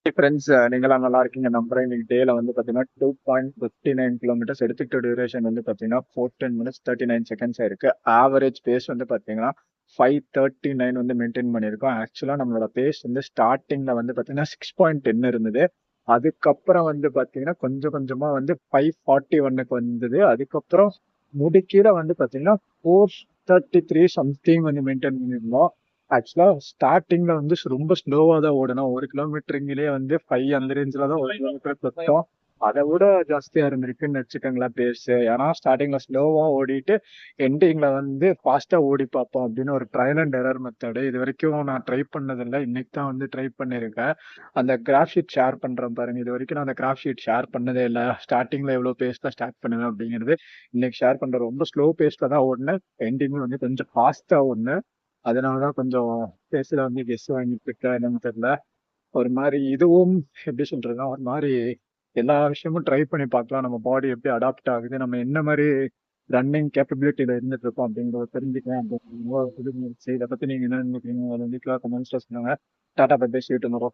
Friends, நீங்களாம் நல்லா இருக்கீங்க நம்புறேன். இன்னைக்கு டேல வந்து பார்த்தீங்கன்னா 2.59 கிலோமீட்டர்ஸ் எடுத்துக்கிட்ட டியூரேஷன் வந்து பார்த்தீங்கன்னா 14 மினிட்ஸ் 39 செகண்ட்ஸ் ஆயிருக்கு. ஆவரேஜ் பேஸ் வந்து பார்த்தீங்கன்னா 5:39 வந்து மெயின்டைன் பண்ணியிருக்கோம். ஆக்சுவலா நம்மளோட பேஸ் வந்து ஸ்டார்டிங்ல வந்து பார்த்தீங்கன்னா 6.10 இருந்தது. அதுக்கப்புறம் வந்து பார்த்தீங்கன்னா கொஞ்சம் கொஞ்சமா வந்து 5:41க்கு வந்தது. அதுக்கப்புறம் முடிக்கீழ வந்து பார்த்தீங்கன்னா 4:33 சம்திங் வந்து மெயின்டைன் பண்ணியிருந்தோம். ஆக்சுவலா ஸ்டார்டிங்ல வந்து ரொம்ப ஸ்லோவா தான் ஓடணும். 1 கிலோமீட்டருங்கிலேயே வந்து 5 அந்த ரேஞ்சில தான் 1 கிலோமீட்டர் சுத்தம். அதை விட ஜாஸ்தியா இருந்திருக்குன்னு வச்சுக்கோங்களேன் பேஸ். ஏன்னா ஸ்டார்டிங்ல ஸ்லோவா ஓடிட்டு எண்டிங்ல வந்து ஃபாஸ்டா ஓடி பார்ப்போம் அப்படின்னு ஒரு ட்ரையல் அண்ட் எரர் மெத்தடு. இது வரைக்கும் நான் ட்ரை பண்ணதில்லை. இன்னைக்கு தான் வந்து ட்ரை பண்ணியிருக்கேன். அந்த கிராஃப் ஷீட் ஷேர் பண்றேன் பாருங்க. இது வரைக்கும் நான் அந்த கிராஃப் ஷீட் ஷேர் பண்ணதே இல்லை. ஸ்டார்டிங்ல எவ்வளவு பேஸ்ல ஸ்டார்ட் பண்ணுவேன் அப்படிங்கிறது இன்னைக்கு ஷேர் பண்றேன். ரொம்ப ஸ்லோ பேஸ்ல தான் ஓடினேன். எண்டிங் வந்து கொஞ்சம் ஃபாஸ்டா ஓடினேன். அதனாலதான் கொஞ்சம் பேசுல வந்து கெஸ் வாங்கிட்டு இருக்கா என்னன்னு தெரியல. ஒரு மாதிரி இதுவும் எப்படி சொல்றதுன்னா ஒரு மாதிரி எல்லா விஷயமும் ட்ரை பண்ணி பார்க்கலாம். நம்ம பாடி எப்படி அடாப்ட் ஆகுது, நம்ம என்ன மாதிரி ரன்னிங் கேப்பபிலிட்டியில இருந்துட்டு இருக்கோம் அப்படிங்கிறத தெரிஞ்சுக்கலாம் அப்படின்னு ஒரு புது முயற்சி. இதை பத்தி நீங்க என்ன நினைக்கிறீங்க? அதை வந்து கமெண்ட்ஸ்ல சொல்லுங்க. Tata bye bye, see you tomorrow.